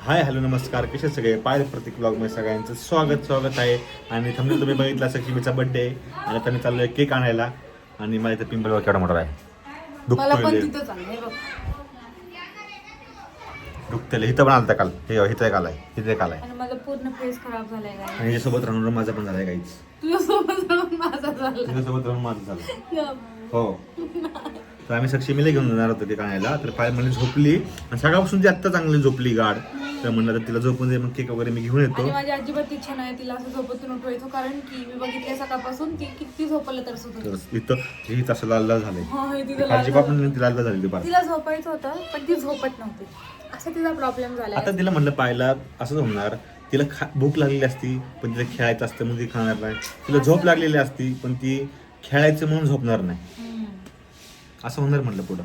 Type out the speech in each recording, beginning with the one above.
Hi hello नमस्कार, कसे सगळे पायल प्रतीक ब्लॉगमध्ये सगळ्यांचं स्वागत आहे. आणि थंबनेल तुम्ही बघितला सखीमीचा बर्थडे आणि आता मी चाललोय केक आणायला. आणि मला इथं पिंपळगाव केवढा मोठा आहे, मला पण दुखतोय तिथंच आहे बघ. दुखतले. इथं पण आलता काल, हे इथं काल आहे, इथे काल आहे. आणि माझा पूर्ण फेस खराब झालाय काय. आणि याच्यासोबत राहून माझा पण झालाय काहीच. तुझ्यासोबत राहून माझा झाला. तुझ्यासोबत राहून माझं झालं. हो, तर आम्ही सक्षमीला घेऊन जाणार होतो ते आणायला. तर पायल म्हणजे झोपली आणि सकाळपासून ती आत्ता चांगली झोपली गाड. तर म्हणलं तर तिला झोपून दे, मग केक वगैरे मी घेऊन येतो. आणि माझी अजिबात इच्छा नाही तिला असं झोपतून उठवायचं, कारण की मी बघितले सकाळपासून ती किती झोपलं तर सुद्धा. तर इथं ही तसं लाल झालंय. तिला खालची पण ती लाल झाली दुपार. तिला झोपायचं होतं पण ती झोपत नव्हती, असा तिचा प्रॉब्लेम झाला. आता तिला म्हटलं पायला असंच होणार. तिला भूक लागलेली असती पण तिला खेळायचं असतं म्हणून ती खाणार नाही. तिला झोप लागलेली असती पण ती खेळायचं म्हणून झोपणार नाही. असं होणार म्हटलं पुढं.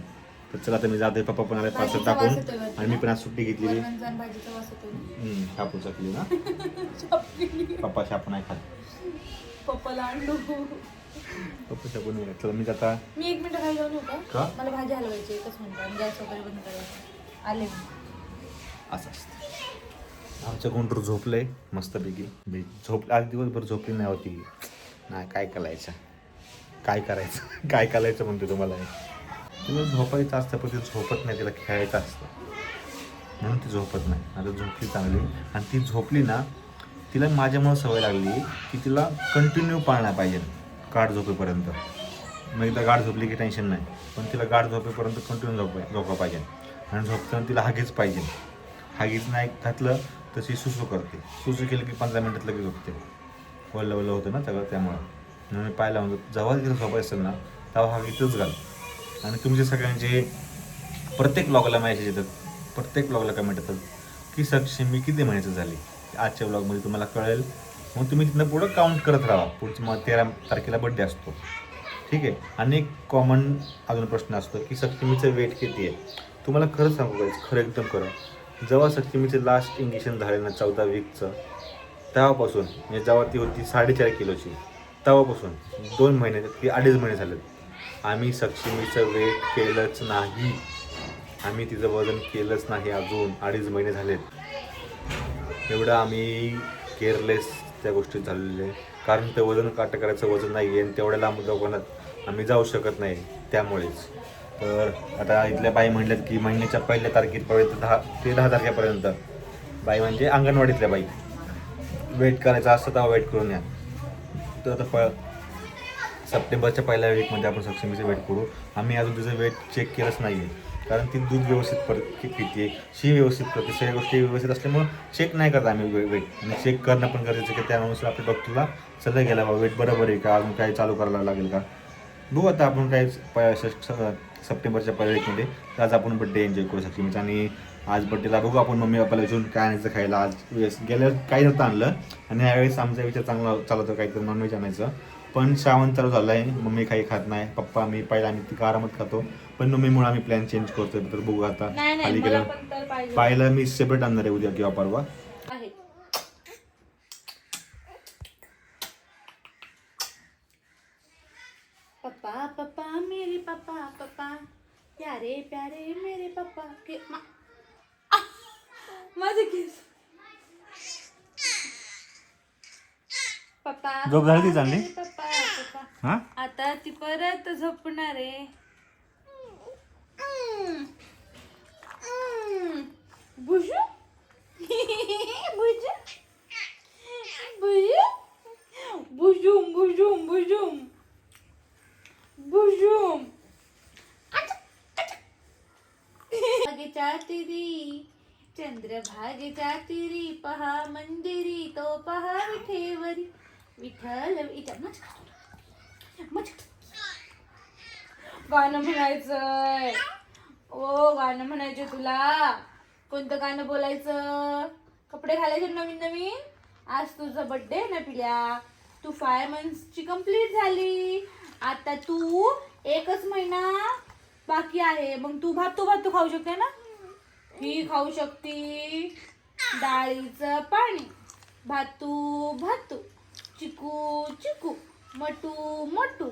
तर चला आता मी जाते, पप्पा पण आले पार्सल टाकून. आणि मी पण आज सुट्टी घेतलेली. शापू चकली ना, पप्पा शापू नाही खात. पप्पाला आणलो. पप्पा शापू नाही खात. चला मी आता मी 1 मिनिट खाली जाऊन येऊ का? मला भाजी हलवायची, एकच मिनिट गॅस वगैरे बंद करायचं. आले असं असतं. आमचं कोणतर झोपलंय मस्तपैकी. मी आज दिवसभर झोपली नाही होती. नाही काय करायचं म्हणते तुम्हाला. तिला झोपायचं असतं पण ती झोपत नाही, तिला खेळायचं असतं म्हणून ती झोपत नाही. आता झोपली चांगली. आणि ती झोपली ना, तिला माझ्यामुळं सवय लागली की तिला कंटिन्यू पाळणं पाहिजे गाढ झोपेपर्यंत. मग एकदा गाढ झोपली की टेन्शन नाही, पण तिला गाढ झोपेपर्यंत कंटिन्यू झोपा पाहिजे. आणि झोपताना तिला हागीच पाहिजे. हागीच नाही घातलं तशी सुसू करते. सुसू केलं की 15 मिनिटात लगेच झोपते. वल्लं होतं ना सगळं, त्यामुळं. म्हणून मी पाहायला म्हणतो जेव्हा तिला झोपायचं असेल ना तेव्हा हागीतच घाल. आणि तुमचे सगळ्यांचे प्रत्येक ब्लॉगला मेसेज येतात, प्रत्येक ब्लॉगला कमेंट येतात की सक्षमी किती महिन्याचं झाली. आजच्या ब्लॉगमध्ये तुम्हाला कळेल. मग तुम्ही तिथनं पुढं काउंट करत राहा. पुढची मग 13 तारखेला बड्डे असतो, ठीक आहे. आणि एक कॉमन अजून प्रश्न असतो की सक्षमीचं वेट किती आहे. तुम्हाला खरं सांगू काय, खरं एकदम खरं, जेव्हा सक्षमीचं लास्ट इंजेक्शन झालं ना 14 वीकचं, तेव्हापासून म्हणजे जेव्हा ती होती 4.5 किलोची, तेव्हापासून 2 महिने ती 2.5 महिने झालेत आम्ही सक्षमीचं वेट केलंच नाही. आम्ही तिचं वजन केलंच नाही अजून. 2.5 महिने झालेत. एवढं आम्ही केअरलेस त्या गोष्टीत झालेले आहे. कारण ते वजन काटं करायचं वजन नाही आहे आणि तेवढ्या लांब दवाखान्यात आम्ही जाऊ शकत नाही त्यामुळेच. तर आता इथल्या बाई म्हणल्यात की महिन्याच्या पहिल्या तारखेपर्यंत 10 ते 10 तारखेपर्यंत, बाई म्हणजे अंगणवाडीतल्या बाई, वेट करायचं असतं तेव्हा वेट करून या. तर आता सप्टेंबरच्या पहिल्या वीकमध्ये आपण सक्षमीचं वेट करू. आम्ही अजून तिचं वेट चेक केलंच नाही आहे, कारण ती दूध व्यवस्थित पिते, शी व्यवस्थित करते, सगळ्या गोष्टी व्यवस्थित असल्यामुळं चेक नाही करत आम्ही वेट. आणि चेक करणं पण गरजेचं की त्यानुसार आपल्या डॉक्टरला सल्ला घ्यायला हवा, वेट बरोबर आहे का, अजून काही चालू करायला लागेल का. बघू आता आपण काय सप्टेंबरच्या पहिल्या वीकमध्ये. तर आज आपण बड्डे एन्जॉय करू सक्षमीचा. आणि आज बड्डेला बघू आपण मम्मी पप्पाला विचारून काय आणायचं खायला. आज गेल्या काही नव्हतं आणलं आणि यावेळेस आमचा विचार चांगला चालत काहीतरी नॉनव्हेज आणायचं. पण श्रावण चालू झालं आहे, मम्मी काही खात नाही, पप्पा मी पहिला आम्ही ती आरामात खातो. पण मम्मीमुळे आम्ही प्लॅन चेंज करतोय. तर बघू आता खाली गेलं पाहिलं मी सेपरेट आणणार आहे उद्या किंवा परवा. पप्पा पप्पा मेरे पप्पा पप्पा प्यारे प्यारे मेरे पप्पा के माझे केस. पप्पा झोप झाली ती चांगली? पप्पा पप्पा हां, आता ती परत झोपणार आहे. बुजू बुजू बुजू बुजूम बुजूम बुजूम बुजूम. भागेच्या तिरी चंद्रभागेच्या तिरी पहा मंदिरी तो पहा विठेवरी विठ्ठल गाणं म्हणायचंय. ओ गाणं म्हणायचं तुला. कोणतं गाणं बोलायचं. कपडे घालायचे नवीन नवीन. आज तुझा बर्थडे ना पिल्या. तू 5 मंथ्सची कंप्लीट झाली. आता तू 1च महिना बाकी आहे. मग तू भातू खाऊ शकते ना. ही खाऊ शकती डाळीचं पाणी. भातू चिकू चिकू मटू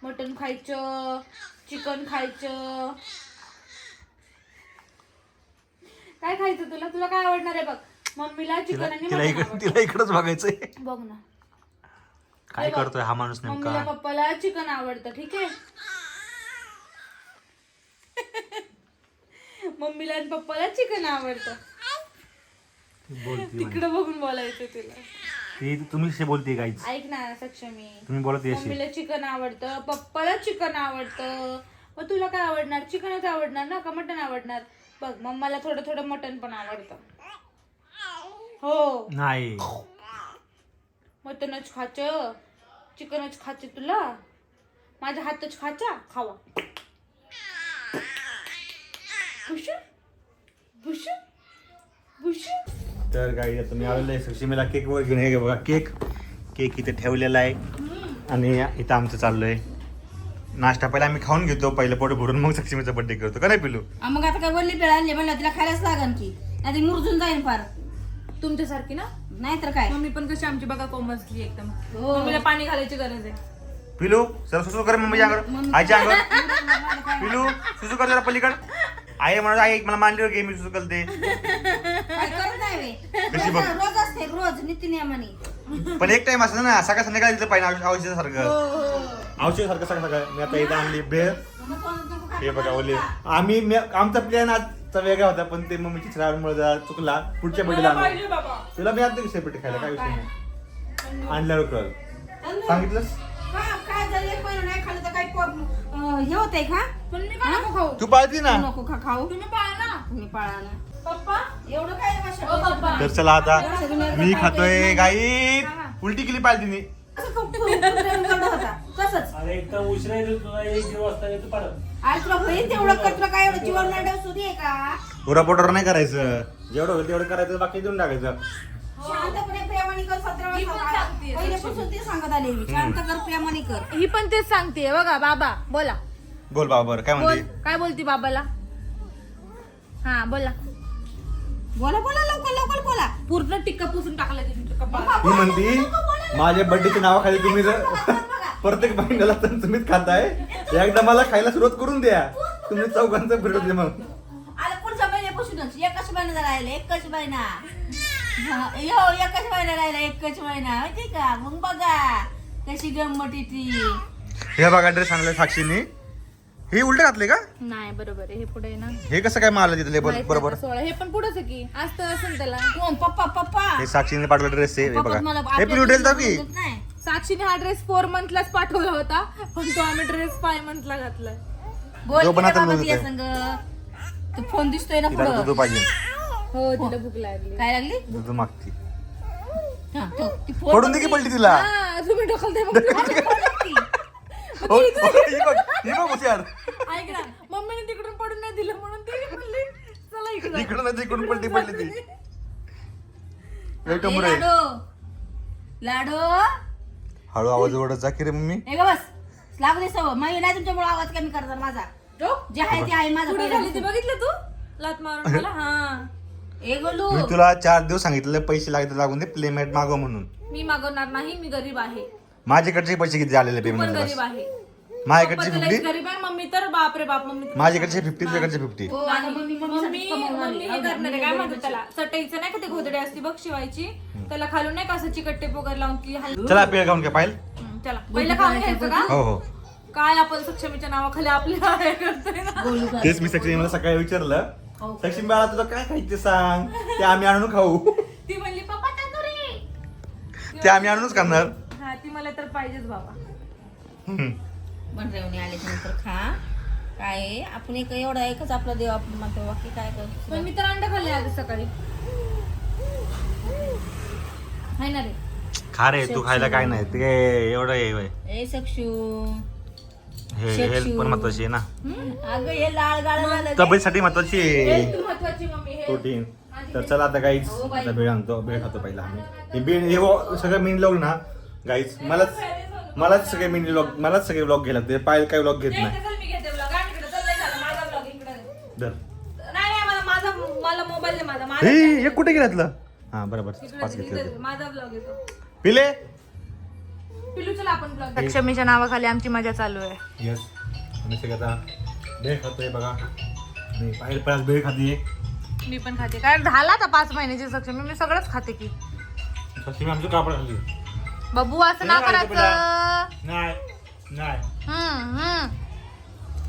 मटण खायचं, चिकन खायचं. काय खायचं तुला? तुला काय आवडणार आहे बघ? मम्मीला चिकन आणि मटण आवडतं. तिला इकडंच बघायचंय. बघ ना काय करतोय हा माणूस मम्मीला नेमका? पप्पाला चिकन आवडतं. ठीक आहे. मम्मीला आणि पप्पाला चिकन आवडतं. बोलती तिकडं बघून बोलायचं तिला. ती तुम्ही कशी बोलते गाईच? ऐक ना सक्षमी, तुम्ही बोलत अशी. मम्मीला चिकन आवडतं, पप्पाला चिकन आवडतं. मग तुला काय आवडणार? चिकनच आवडणार ना का मटण आवडणार? बघ मम्माला थोडं थोडं मटण पण आवडतं. हो नाही मटणच खायचं, चिकनच खायचं तुला. माझ्या हातच खायचा खावा. भुशू भुशू भुशू. तर गाई आता मी आलेलो आहे सक्षमीला केक वगैरे घेऊन. हे बघा केक इथे ठेवलेला आहे आणि इथं आमचं चाललंय नाश्ता. पहिला आम्ही खाऊन घेतो पहिलं पोट भरून, मग सक्षमीचा बर्थडे करतो का नाही पिलू? मग आता काय वल्ली पेळ आणली म्हणलं तिला खायलाच लागन की, नाही मुरजून जाईन फार. तुमच्यासारखी ना नाहीतर काय. मम्मी पण कशी आमची बघा कोमजली एकदम. हो. मम्मीला पाणी घालायची गरज आहे. पिलू जरा सुसू कर मम्मी अंगावर, आईच्या अंगावर. पिलू सुसू कर जरा पलीकड. आई म्हणत आई मला मांडलीवर घे मी सुसू करते. काय करत नाही बे. कशी बघ. रोज असते रोज नित्यनियमाने. पण एक टाइम असं ना सकाळ संध्याकाळी दिलं पाहिजे औषधासारखं. औषधासारखं सगळं. मी आता इथं आणली भेळ. हे बघा ओले आमचा प्लॅन आजचा वेगळा होता पण ते मम्मीची छरामुळे जरा चुकला. पुढच्या बड्डेला आणला. बाबा तुला मी आता सेपरेट खायला काय विषय नाही. आणल्यावर कळ सांगितलंस. काय झालं एक महिना नाही खाल्लं तर काय हे होतंय का? पण मी काय नको खाऊ? तू पाळती ना. नको खा खाऊ. तुम्ही पाळा ना. तुम्ही पाळा ना. पप्पा एवढं काय भाषा ओ पप्पा. तर चला आता मी खातोय गाई. उलटी केली पाहिजे तिने. असं खूप गंड होता तसंच. अरे एकदम उशिरा येतो तुला 1 वाजता येतो परत. आज तुला होईल तेवढं कर. तुला काय एवढं जीवन नाही सुधी आहे का? पुरा पोटर नाही करायचं. जेवढं होईल तेवढं करायचं, बाकी देऊन टाकायचं. शांतपणे प्रेमाने कर. 17 मी पण वाजता सांगतेय. पहिल्यापासून ते सांगत आले मी. शांत कर प्रेमाने कर. ही पण तेच सांगते बघा. बाबा बोला. बोल बाबा बरं काय बोल म्हणते. काय बोलती बाबाला? हा बोला. बोला बोला लवकर लवकर बोला. पूर्ण टिक्का पुसून टाकला ते तुमच्या कपाळात. ही म्हणती माझ्या बर्थडेच्या नावाखाली तुम्ही जर प्रत्येक महिन्याला तर तुम्हीच खाताय, एकदा मला खायला सुरुवात करून द्या. तुम्ही चौघांचं फिरत दे मग. आला पुढच्या महिन्यापासूनच एकच महिना राहिला. एकच महिना. एकच महिना राहिला. एकच महिना माहिती का? मग बघा कशी गंमत येते. हे बघा ड्रेस आणलाय साक्षीने. हे उलट घातले का? नाही बरोबर आहे. हे पुढे आहे ना. हे कसं काय मारलं तिथले माहित बरोबर. नाही, 16 हे पण पुढेच आहे की. असतं असेल त्याला. कोण? पप्पा पप्पा हे साक्षीने पाठवलं ड्रेस आहे. हे पप्पाच मला बघा हे पिलू ड्रेस दाव की. नाही. साक्षीने हा ड्रेस 4 मंथलाच पाठवला होता पण तो आम्ही ड्रेस 5 मंथला घातलाय. बोल जो की बनवता रे बाबा बोलत तिच्या आहे. संग. तू फोन दिसतोय ना तिला पुढं. दूध पाहिजे. हो तिला भूक लागली. काय लागली? दूध मागती. हा, तो, ती फोन पडून दे की पलटी तिला. हा, तुम्ही ढकलते मग ती माझी फोन लागती. हो, ही बघ हुशार. ऐक ना मम्मीने तिकडून पडून नाही दिलं म्हणून ती म्हणली चला इकडे. इकडून नाही तिकडून पलटी पडली ती. ए, टमुरे. लाडो हळू आवाज ओढत जा की रे मम्मी. ए ग बस. लागू दे सवय. मी नाही तुमच्यामुळे आवाज कमी करणार माझा. जे आहे ते आहे माझं. पुढे झाली ती पहिलं. बघितलं तू लात मारून मला. हा ए गोलू मी तुला 4 दिवस सांगितलं पैसे लागून दे प्लेमेट मागव म्हणून. मी मागवणार नाही. मी गरीब आहे. माझ्याकडचे पैसे किती आलेले तू पण पेमेंट गरीब आहे. माझ्याकडचे पप्पा तर 50. लईच गरीब आहे. मम्मी तर बापरे बाप. मम्मी तर- माझ्याकडचे 50 तुझ्याकडचे 50. हो, आता मम्मी मम्मी हे करणार आहे. काय म्हणतात त्याला चटईचं नाही का ते घोदडे असते बघ शिवायची त्याला खालून नाही का असं चिकट टेप वगैरे लावून ती हलवून. चला पेळ खाऊन घ्या पाहिजे. चला पहिलं खाऊन घ्यायचं का? हो हो काय आपण सक्षमीच्या नावाखाली आपल्या हे करतोय ना. तेच मी सक्षमी मला सकाळी विचारलं सक्षमी बाळा तुला काय खायचं सांग, ते आम्ही आणून खाऊ. ती म्हणली पप्पा तंदुरी. ते आम्ही आणूनच करणार. हा ती मला तर पाहिजेच बाबा. बनरेवणी आल्याच्या नंतर खा. काय आहे, आपण एकच आपला देव आपण म्हणतो. बाकी काय करतो. पण मी तर अंडा खाल्ले आज सकाळी. हाय ना रे. खा रे तू खायला काय नाही ते एवढं हे ए सक्षू हेल्थ पण महत्वाची आहे ना. अगं हे लाळ गाळ झालं. तब्येतीसाठी महत्वाची आहे हेल्थ महत्वाची मम्मी. हेल्थ. प्रोटीन. तर चला आता गाईच आता भेळ आणतो. भेळ खातो पहिला आम्ही. हे भेळ हे सगळं मिनी व्लॉग ना गाईच मलाच सगळे मिनी व्लॉग मलाच सगळे व्लॉग घ्यायला लागते. पायल काही व्लॉग घेत नाही, नाही. चल मी घेते vlog. आणि इकडे चल, लय झालं. माझा vlog इकडे. धर. नाही मला मोबाईल आहे माझा. हे एक कुठे गेल्यातलं. हा बरोबर 5 इकडे घेतलं. माझा ब्लॉग येतो. पिले पिलू चला आपण ब्लॉग. लक्ष्मीच्या नावाखाली आमची मजा चालू आहे. यस आम्ही सगळं आता भेळ खातोय बघा. आणि पायल पायल भेळ खाते. मी पण खाते कारण झाला आता 5 महिन्याची सक्षमी मी सगळंच खाते की सक्षमी आमचं कापड खाल्ली बाबू असं ना करायचं नाही नाही हम्म.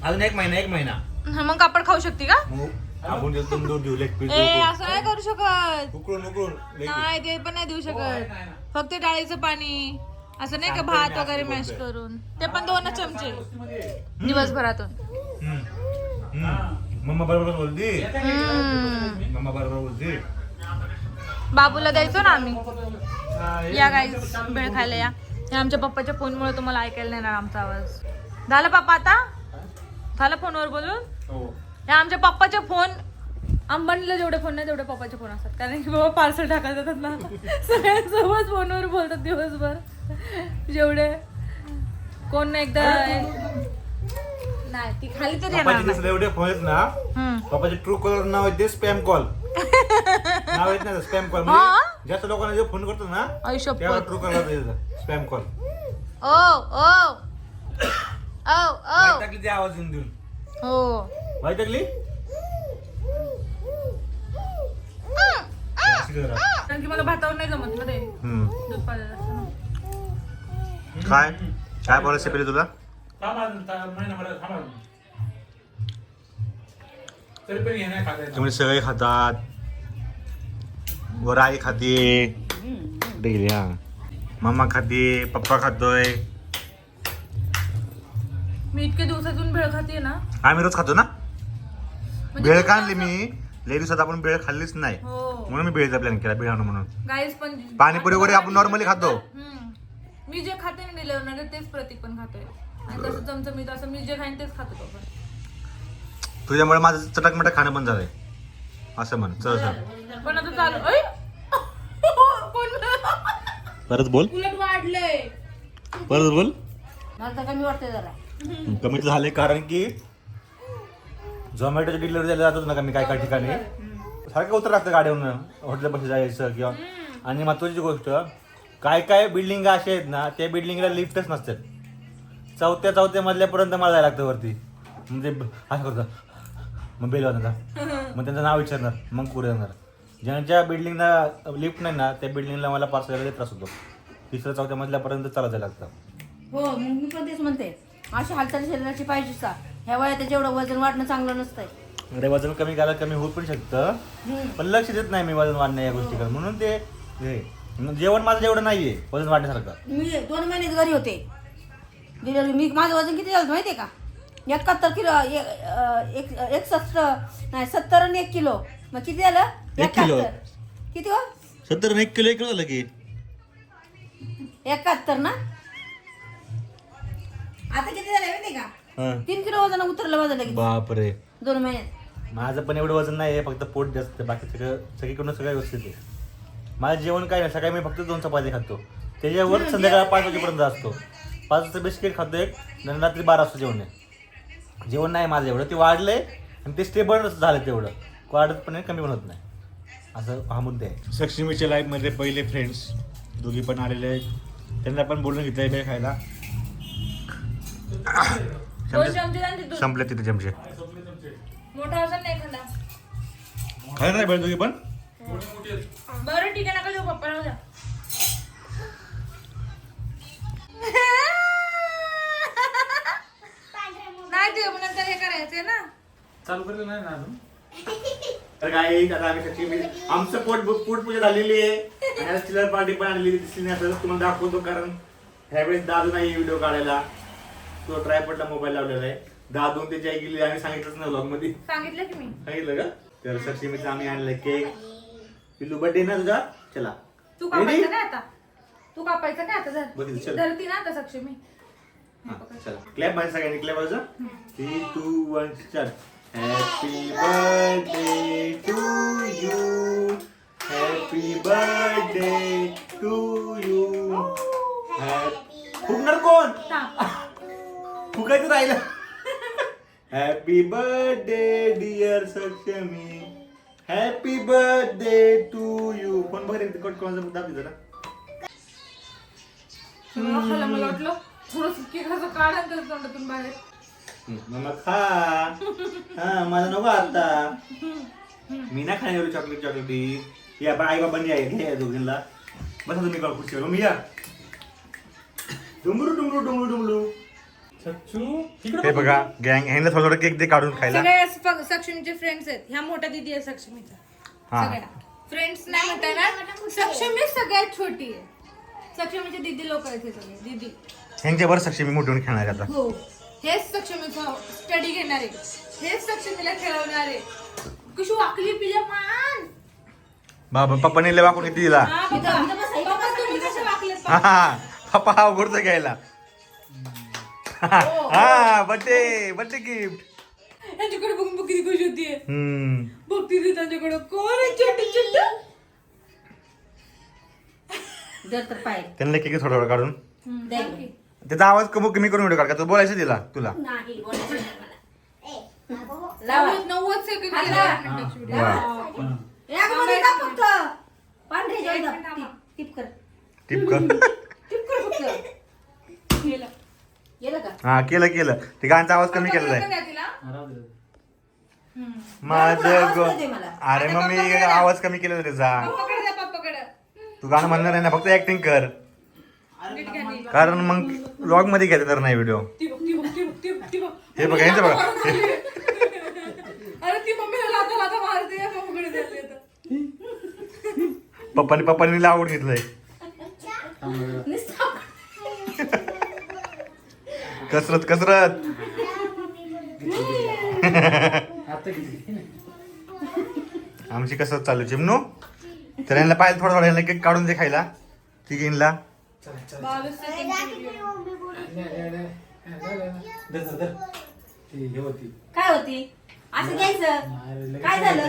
अजून एक महिना मग कापड खाऊ शकते का आपण त्याला तंदूर देऊ लेग पीस ए असं नाही करू शकत उकळून नाही ते पण नाही देऊ शकत फक्त डाळीचं पाणी असं नाही का भात वगैरे मॅश करून ते पण 2 चमचे दिवसभरातून मम्मा बरोबर बोलती हम्म. मम्मा बरोबर बोलती बाबूला द्यायचो ना आम्ही या गाईस भेळ खायला या हे आमच्या पप्पाच्या फोनमुळे तुम्हाला ऐकायला नाही येणार आमचा आवाज झालं पप्पा आता झालं फोनवर बोलून हे आमच्या पप्पाचे फोन अंबानीला जेवढे फोन नाही तेवढे पप्पाचे फोन असतात कारण की बाबा पार्सल टाकायला जातात ना सगळ्यांसोबत फोनवर बोलतात दिवसभर जेवढे कोण ना एकदा नाही ती खाली तर येणार नाही. एवढे फोन आहेत ना पप्पाचे ट्रू कॉलर नाव आहे ते स्पॅम कॉल नाव आहेत ना स्पॅम कॉल म्हणजे जास्त लोकांना जे फोन करतो ना त्यावर ट्रू कॉलर स्पॅम कॉल ओ ओ ओ ओ टाकली ते आवाज देऊन हो माहिती टाकली कारण की मला भातावर नाही जमत मध्ये दूध पाजायला असतं ना. काय काय बोलायचं पहिले तुला महिना थांबा तरी पण हे नाही खाता तुम्ही सगळे खातात वर आई खाते गेली हा मम्मा खाते पप्पा खातोय मी इतके दिवसातून भेळ खाते ना आम्ही रोज खातो ना म्हणजे भेळ का आणली मी लई दिवसात आपण भेळ खाल्लीच नाही हो म्हणून मी भेळचा प्लॅन केला भेळ आणू म्हणून गाईस पण पाणीपुरी वगैरे आपण नॉर्मली खातो मी जे खाते ना डिलेव्हर तेच प्रतीक पण खातोय आणि तसं चमचमीत असं मी जे खाईन तेच खातो तो पण तुझ्यामुळे माझं चटकमटक खाणं बंद झालंय असं म्हण चल पण आता चालू ऐ! कोण? परत बोल उलट वाढलंय परत बोल मला तर कमी वाटतंय जरा कमी झाले कारण की झोमॅटोची डिलिव्हरी द्यायला जातोच ना का मी काय काय ठिकाणी सारखं उतर लागतं गाडीवरून हॉटेलपाशी जायचं किंवा आणि महत्वाची गोष्ट काय काय बिल्डिंग अशा आहेत ना त्या बिल्डिंगला लिफ्टच नसतात चौथ्या मजल्यापर्यंत मला जायला लागतं वरती म्हणजे असं करतं मग बेल वाजणार मग त्यांचं नाव विचारणार मग पुढे जाणार ज्यांच्या बिल्डिंगला लिफ्ट नाही ना त्या बिल्डिंगला मला पार्सल करायला त्रास होतो 3-4 मजल्यापर्यंत चालत जायला लागतं हो मग मी पण तेच म्हणते अशी हालचाल शरीराची पाहिजे का ह्या वयात जेवढं वजन वाढणं चांगलं नसतंय अरे वजन कमी करायला कमी होऊ पण शकतं पण लक्ष देत नाही मी वजन वाढण्या या गोष्टीकडे म्हणून ते जेवण माझं जेवढं नाहीये वजन वाढण्यासारखं मी 2 महिनेच घरी होते डिलिव्हरी मी माझं वजन किती झालं माहितीये का 71 किलो 61 नाही 70 आणि 1 किलो मग किती झालं 1 किलो. 71 किती हो 70 1 किलो इकडं झालं की 71 ना आता किती झालं माहितीये का 3 किलो वजन उतरलं माझं लगेच बापरे 2 महिन्यात माझं पण एवढं वजन नाही आहे फक्त पोट जास्त बाकी सगळीकडून सगळं व्यवस्थित आहे माझं जेवण काय नाही सकाळी मी फक्त 2 चपाती खातो त्याच्यावर संध्याकाळ 5 वाजेपर्यंत असतो 5 वाजता बिस्किट खातो एक आणि रात्री 12 वाजता जेवण आहे जेवण नाही माझं एवढं ते वाढलंय आणि ते स्टेबल झालं तेवढं वाढत पण नाही कमी पण होत नाही असं हा मुद्दा आहे सक्षमीच्या लाईफमध्ये पहिले फ्रेंड्स दोघी पण आलेले आहेत त्यांना पण बोलून घेतलं आहे खायला संपले तिथे चमचे मोठा असेल नाही एखादा खायला नाही भेट दोघी पण बरं ठीक आहे नका देऊ पप्पाला द्या नाही ते नंतर हे करायचंय ना चालू करतो नाही ना अजून तर काय आता आम्ही सचिन आमचं पोट पूजा झालेली आहे आणि चिलर पार्टी पण आलेली दिसली नाही असं तुम्हाला दाखवतो कारण ह्यावेळेस दादू नाही व्हिडिओ काढायला तो ट्रायपॉडला मोबाईल लावलेला आहे दादू त्याची आई गेली आम्ही सांगितलंच नाही व्लॉग मध्ये सांगितलं की मी सांगितलं का तर सचिमीचं आम्ही आणलं केक पिल्लू बर्थडे ना तुझा चला तू कापायचं काय आता तू कापायचं काय आता बघितलं, चल. धरती ना आता सक्षमी हा, चला क्लॅप माझ्या सगळ्यांनी क्लॅप वाजवा 3, 2, 1 start happy birthday to you happy birthday to you फुकणार कोण फुकायचं राहिलं happy birthday dear Sakshami happy birthday to you कोण बघ कोणाचा दाब जरा खायला मला वाटलं थोडं केकाचं काढा तर तोंडातून बाहेर मग खा हा मला नको आता मी नाही खाणार चॉकलेट या आई बाबांनी घ्या दोघींना बसा तुम्ही का खुर्चीवर मी या डुंगरू डुंगरू डुंगरू डुंगरू सच्चू हे इकडे बघा गँग ह्यांना थोडं थोडं केक दे काढून खायला सगळ्या सक्षमीचे फ्रेंड्स आहेत. ह्या मोठ्या दीदी आहे सक्षमीचा. हा. सगळ्या फ्रेंड्स नाही म्हणताय ना, सक्षमी सगळ्यात छोटी आहे. सक्षमीचे दीदी लोक आहेत हे सगळे दीदी. ह्यांच्यावर सक्षमी मोठी होऊन खेळणार आता हो, हेच सक्षमीचा स्टडी घेणारे, हेच सक्षमीला खेळवणारे. कशी वाकली पिल्या मान. बाबा पप्पाने लय वाकून किती दिला हा, इथं- पप्पा. इथं बसा, इथं पप्पा बसा, तुम्ही इथं कसे बसा. वाकलेत हा पप्पा? हा पप्पा हा अवघडचं घ्यायला हा बर्थडे बर्थडे गिफ्ट त्यांच्याकडे बघून बघ किती खुश होतीये. हम्म बघती ती त्यांच्याकडे कोण आहे छोटी छोटी. जर तर पाय त्यांना केक थोडं थोडं काढून द्या इकडे. त्याचा आवाज कमी करून व्हिडिओ काढ का तू बोलायचं दिला तुला नाही बोलायचं नाही मला. लावा. 90 सेकंद हात केला लावा. एक मिनिटाची वा. व्हिडिओ. या गं मध्ये का फक्त पांढरे जाऊ द्या. टिप कर टिप कर टिप कर फक्त केलं. गेलं का हा केलं ते गाण्याचा आवाज कमी केलेला आहे द्या तिला. माझं आवाज गो नाही दे मला. अरे मग मी आवाज कमी केलेला त्याचा पप्पाकडे द्या, पप्पाकडे. तू गाणं म्हणणार आहे ना फक्त ऍक्टिंग कर नीट घ्या नीट. कारण मग व्लॉग मध्ये घ्यायचं तर नाही व्हिडिओ ती बघ, ती बघ, ती बघ, ती बघ, ती बघ. हे बघा यांचं बघा अरे ती मम्मीला लाथा मारते, पप्पाकडे द्या आता. पप्पानी लावून घेतलंय नुसतं कसरत आता किती आमची कसरत चालू चिमनू तर यांना पाहिजे थोडं यांना केक काढून दे खायला तिघींना 22 सेकंद व्हिडिओ. हे होती काय होती असं घ्यायचं काय झालं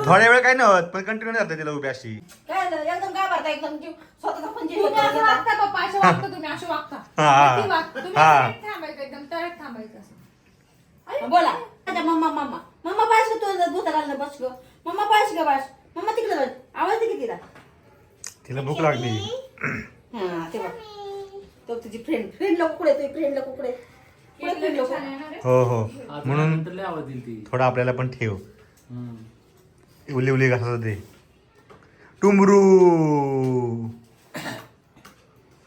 थोड्या वेळ काय नाही होत पण कंटिन्यू जाते तिला उभी अशी काय झालं एकदम काय भरता एकदम जीव स्वतःचा पंचवीस तुम्ही असं होता. वागता पप्पा, असे वागता तुम्ही, असे वागता. हा. ती वागता. तुम्ही हा. असं नीट थांबायचं, एकदम तळ्यात थांबायचं असं. बोला अच्छा मम्मा पाहिजे का तू भूता घालणं बस ग मम्मा पाहिजे का बस मम्मा तिकडे बस आवाज दे की तिला तिला भूक लागली हा ते बघ तो तुझी फ्रेंडला कुकडे तुझी फ्रेंडला कुकडे केक लय छान आहे ना रे. हो हो म्हणून म्हणून लय आवाज दिली ती थोडं आपल्याला पण ठेव उली घासाचं दे टुमरू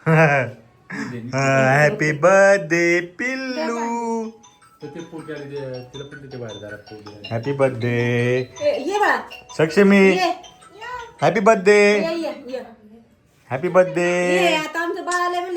हॅपी बर्थडे पिल्लू तर ते पोटी आली तिला पण तिथे बाहेर दारात पोटी आली. हॅपी बर्थडे ये बाळा सक्षमी ये हॅपी बर्थडे ये हॅपी बर्थडे ये आता आमचं बाळाला म्हणलं